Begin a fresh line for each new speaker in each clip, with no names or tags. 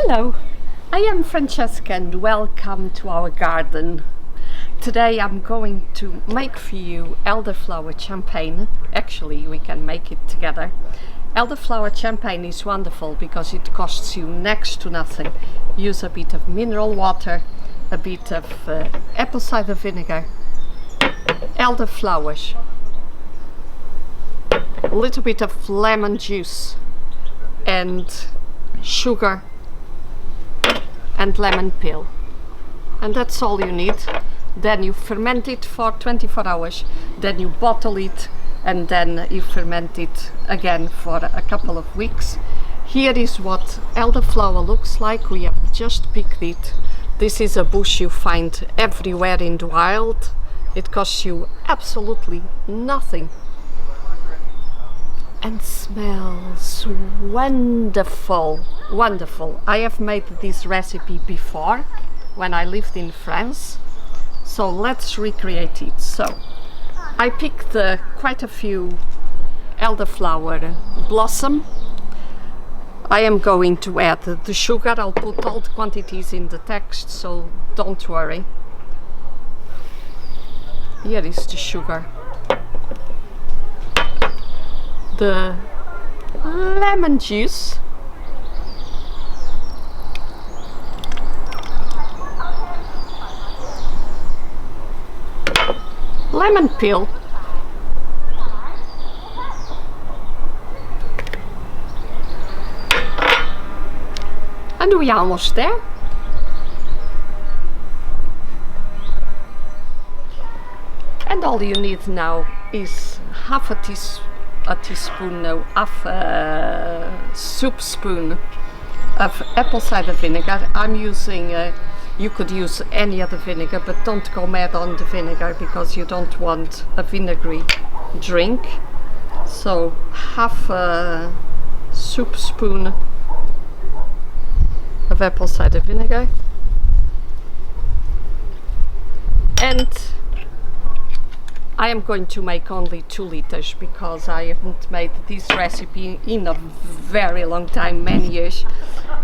Hello, I am Francesca and welcome to our garden. Today I'm going to make for you elderflower champagne. Actually, we can make it together. Elderflower champagne is wonderful because it costs you next to nothing. Use a bit of mineral water, a bit of apple cider vinegar, elderflowers, a little bit of lemon juice and sugar and lemon peel, and that's all you need. Then you ferment it for 24 hours, then you bottle it, and then you ferment it again for a couple of weeks. Here is what elderflower looks like. We have just picked it. This is a bush you find everywhere in the wild. It costs you absolutely nothing and smells wonderful, wonderful. I have made this recipe before when I lived in France, so let's recreate it. So I picked quite a few elderflower blossom. I am going to add the sugar. I'll put all the quantities in the text, so don't worry. Here is the sugar, the lemon juice, lemon peel, and we are almost there. And all you need now is half a soup spoon of apple cider vinegar. I'm using, you could use any other vinegar, but don't go mad on the vinegar because you don't want a vinegary drink. So half a soup spoon of apple cider vinegar, and I am going to make only 2 liters because I haven't made this recipe in a very long time, many years,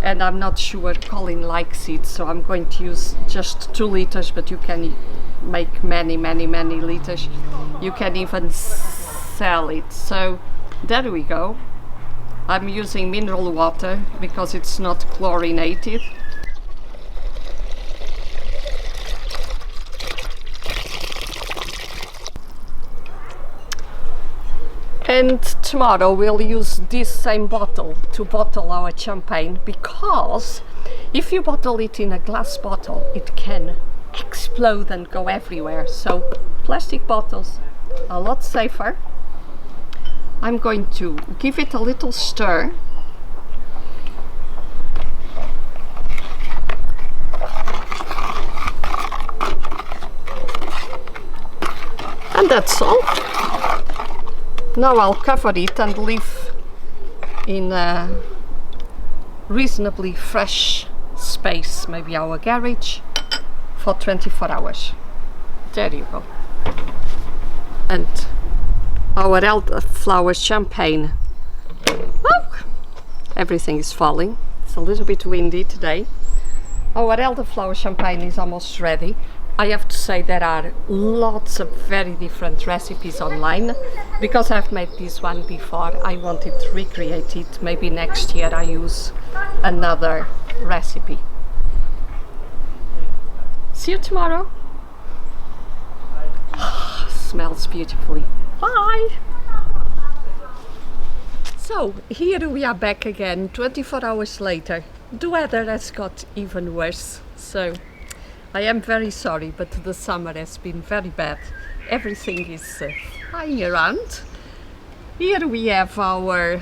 and I'm not sure Colin likes it, so I'm going to use just 2 liters, but you can make many liters. You can even sell it. So there we go. I'm using mineral water because it's not chlorinated. And tomorrow we'll use this same bottle to bottle our champagne, because if you bottle it in a glass bottle it can explode and go everywhere. So plastic bottles are a lot safer. I'm going to give it a little stir. And that's all. Now I'll cover it and leave in a reasonably fresh space, maybe our garage, for 24 hours. There you go. And our elderflower champagne. Oh, everything is falling. It's a little bit windy today. Our elderflower champagne is almost ready. I have to say there are lots of very different recipes online. Because I've made this one before, I wanted to recreate it. Maybe next year I use another recipe. See you tomorrow. Smells beautifully. Bye! So here we are back again, 24 hours later. The weather has got even worse, so I am very sorry, but the summer has been very bad. Everything is flying around. Here we have our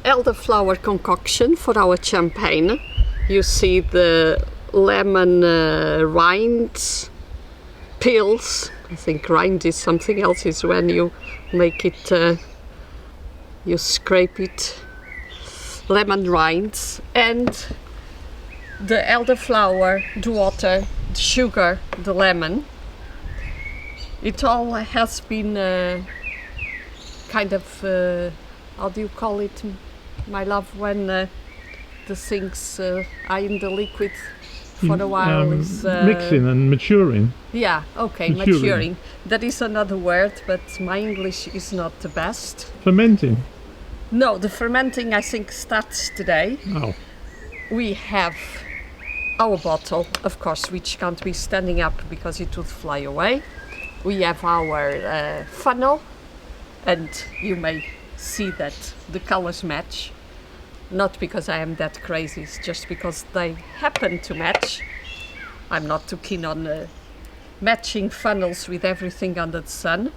elderflower concoction for our champagne. You see the lemon rinds, peels. I think rind is something else, is when you make it, you scrape it. Lemon rinds and the elderflower, the water, the sugar, the lemon. It all has been kind of, how do you call it, my love, when the things are in the liquid for a while is...
mixing and maturing.
Yeah, okay, maturing. That is another word, but my English is not the best.
Fermenting.
No, the fermenting I think starts today.
Oh.
We have our bottle, of course, which can't be standing up because it would fly away. We have our funnel, and you may see that the colors match. Not because I am that crazy, it's just because they happen to match. I'm not too keen on matching funnels with everything under the sun.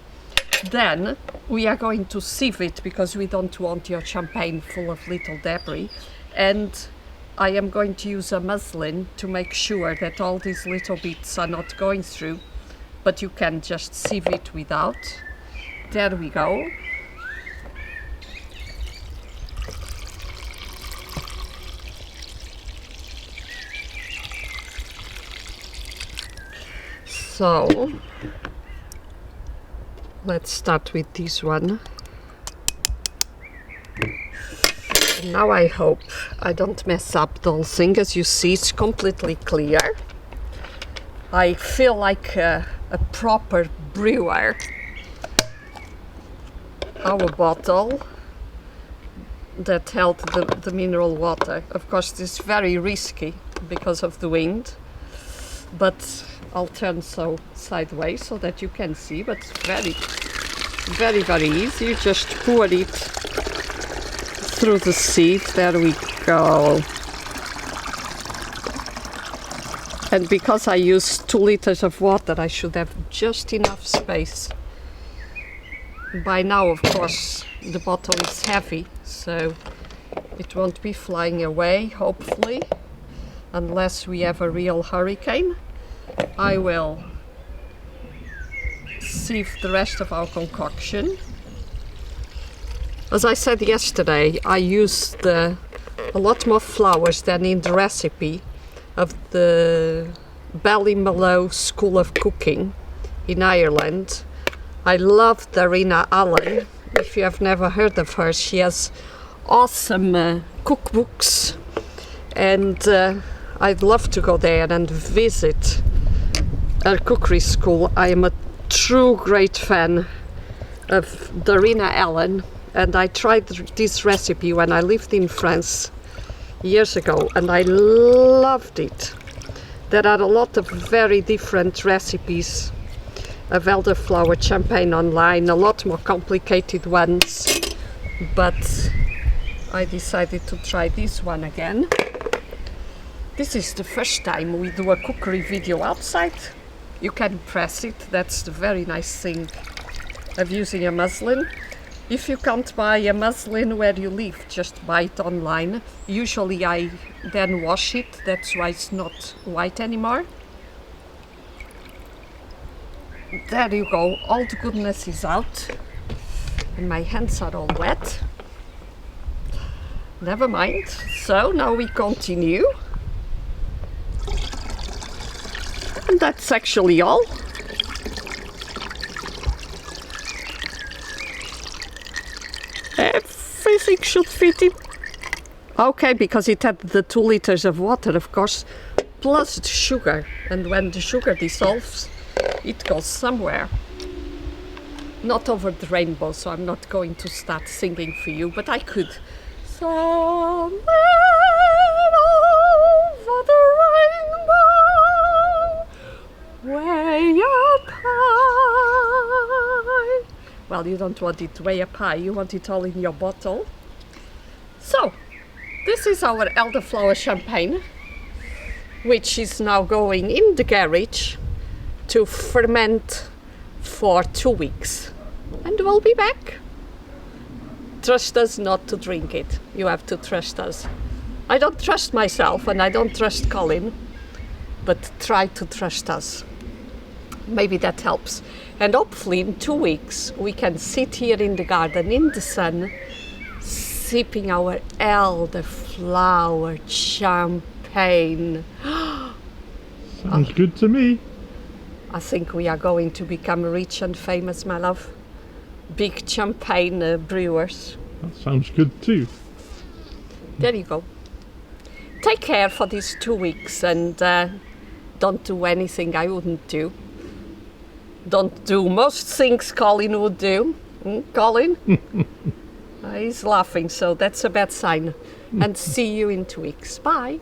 Then we are going to sieve it because we don't want your champagne full of little debris. And I am going to use a muslin to make sure that all these little bits are not going through, but you can just sieve it without. There we go. So, let's start with this one. Now I hope I don't mess up the whole thing. As you see, it's completely clear. I feel like a proper brewer. Our bottle that held the mineral water. Of course, this is very risky because of the wind, but I'll turn so sideways so that you can see, but it's very, very easy. You just pour it through the sieve. There we go. And because I use 2 liters of water, I should have just enough space. By now, of course, the bottle is heavy, so it won't be flying away, hopefully, unless we have a real hurricane. I will sieve the rest of our concoction. As I said yesterday, I used a lot more flowers than in the recipe of the Ballymaloe School of Cooking in Ireland. I love Darina Allen. If you have never heard of her, she has awesome cookbooks, and I'd love to go there and visit her cookery school. I am a true great fan of Darina Allen, and I tried this recipe when I lived in France years ago, and I loved it. There are a lot of very different recipes of elderflower champagne online, a lot more complicated ones, but I decided to try this one again. This is the first time we do a cookery video outside. You can press it, that's the very nice thing of using a muslin. If you can't buy a muslin where you live, just buy it online. Usually I then wash it, that's why it's not white anymore. There you go, all the goodness is out, and my hands are all wet. Never mind. So now we continue. And that's actually all. Everything should fit in. Okay, because it had the 2 liters of water, of course, plus the sugar. And when the sugar dissolves, it goes somewhere. Not over the rainbow, so I'm not going to start singing for you, but I could. Somewhere over the rainbow, way up high. Well, you don't want it way up high, you want it all in your bottle. So, this is our elderflower champagne, which is now going in the garage to ferment for 2 weeks. And we'll be back. Trust us not to drink it. You have to trust us. I don't trust myself and I don't trust Colin, but try to trust us. Maybe that helps. And hopefully in 2 weeks we can sit here in the garden in the sun, sipping our elderflower champagne.
Sounds good to me.
I think we are going to become rich and famous, my love. Big champagne brewers.
That sounds good too.
There you go. take care for these 2 weeks and don't do anything I wouldn't do. Don't do most things Colin would do. Colin? He's laughing, so that's a bad sign. And see you in 2 weeks. Bye.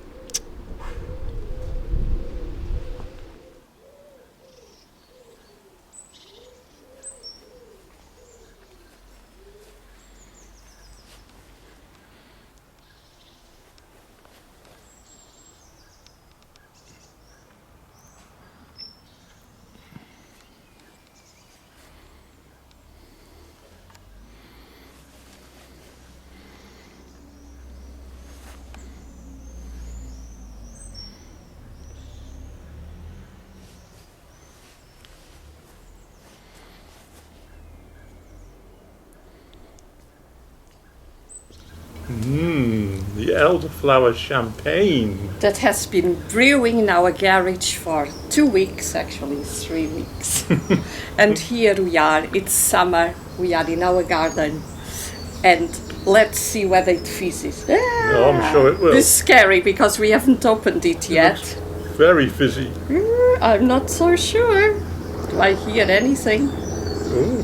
The Elderflower champagne.
That has been brewing in our garage for 2 weeks, actually 3 weeks. And here we are, it's summer, we are in our garden. And let's see whether it fizzes.
Oh, I'm sure it will.
This is scary because we haven't opened it yet.
Very fizzy.
I'm not so sure. Do I hear anything?
Ooh.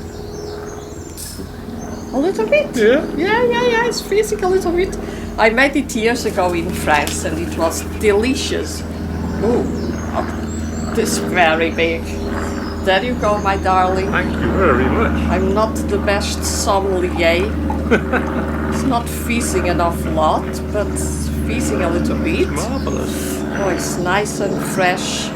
A little bit.
Yeah?
Yeah, it's fizzing a little bit. I made it years ago in France and it was delicious. Ooh, this is very big. There you go, my darling.
Thank you very much.
I'm not the best sommelier. It's not fizzing an awful lot, but fizzing a little bit.
Marvellous.
Oh, it's nice and fresh.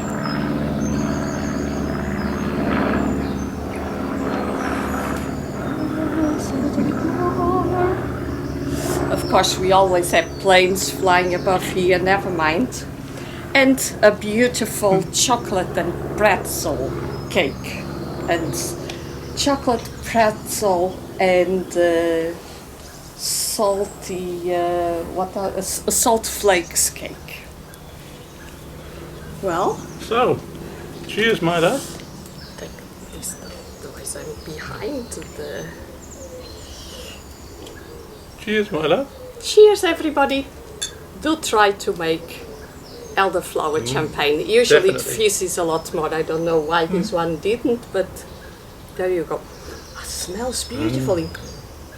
Of course, we always have planes flying above here, never mind. And a beautiful chocolate and pretzel cake. And chocolate pretzel and salty, salt flakes cake. Well?
So, cheers, my love.
Take this, otherwise I'm behind the...
Cheers, my love.
Cheers, everybody. Do try to make elderflower champagne. Usually
definitely.
it fizzes a lot more. I don't know why this one didn't, but there you go. It smells beautifully.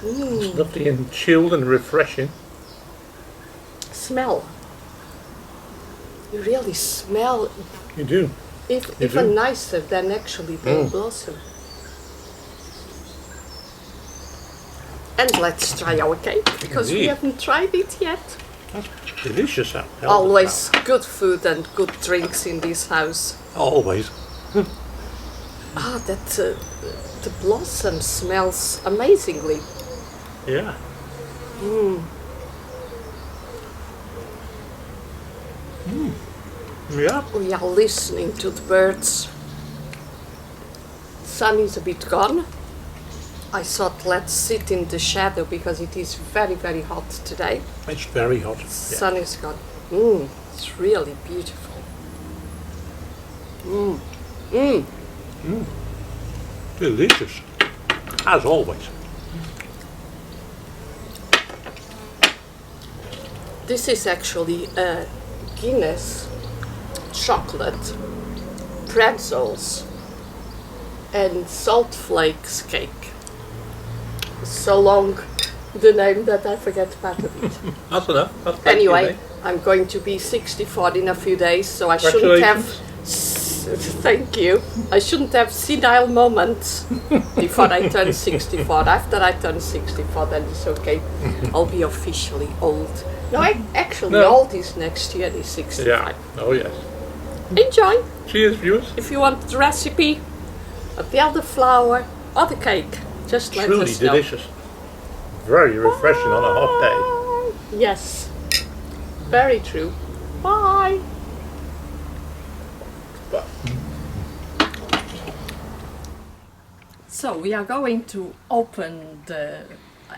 It's lovely and chilled and refreshing.
Smell. You really smell
You do.
even nicer than actually the blossom. And let's try our cake, because we
Indeed.
haven't tried it yet.
That's delicious. That
Always good food and good drinks in this house.
Always.
The blossom smells amazingly.
Yeah. Yeah.
We are listening to the birds. Sun is a bit gone. I thought let's sit in the shadow because it is very, very hot today.
It's very hot.
Sun is gone. It's really beautiful.
Delicious. As always.
This is actually a Guinness chocolate, pretzels, and salt flakes cake. So long the name that I forget part of it.
That's enough. That's plenty,
Anyway,
mate.
I'm going to be 64 in a few days, so I shouldn't have. Thank you. I shouldn't have senile moments before I turn 64. After I turn 64, then it's okay. I'll be officially old. No, old is next year, is 65.
Yeah. Oh, yes.
Enjoy.
Cheers, viewers.
If you want the recipe of the elderflower or the cake, just let
Truly
us know.
delicious. Very refreshing on a hot day.
Yes, very true. Bye. So we are going to open the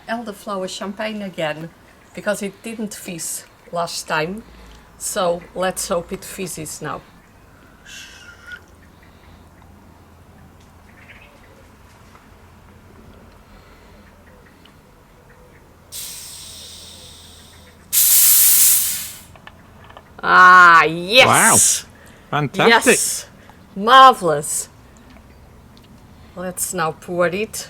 elderflower champagne again because it didn't fizz last time. So let's hope it fizzes now. Ah, yes!
Fantastic.
Yes! Marvelous! Let's now pour it.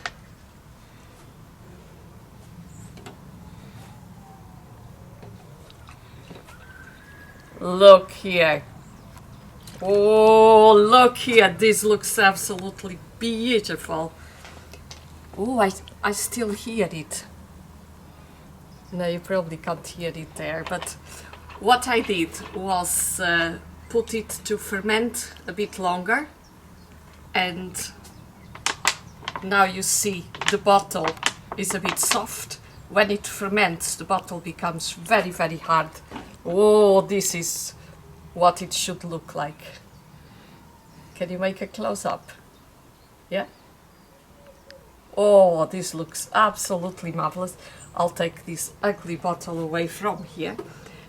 Look here. Oh, look here. This looks absolutely beautiful. Oh, I still hear it. No, you probably can't hear it there, but what I did was put it to ferment a bit longer, and now you see the bottle is a bit soft. When it ferments, the bottle becomes very, very hard. Oh, this is what it should look like. Can you make a close-up? Yeah? Oh, this looks absolutely marvelous. I'll take this ugly bottle away from here.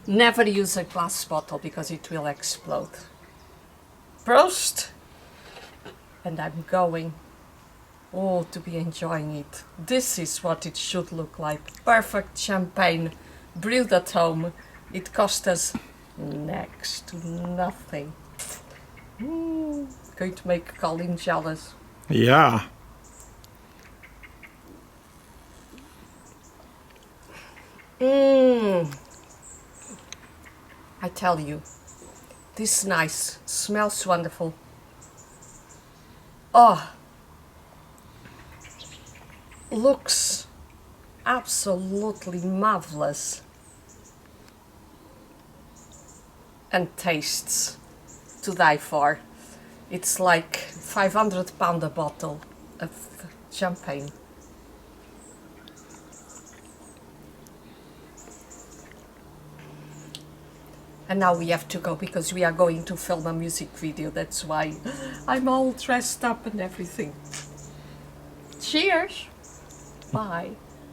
Never use a glass bottle because it will explode. Prost! And I'm going, to be enjoying it. This is what it should look like. Perfect champagne, brewed at home. It cost us next to nothing. Going to make Colin jealous.
Yeah.
I tell you, this is nice, smells wonderful. Oh, looks absolutely marvelous. And tastes to die for. It's like £500 a bottle of champagne. And now we have to go because we are going to film a music video. That's why I'm all dressed up and everything. Cheers! Bye.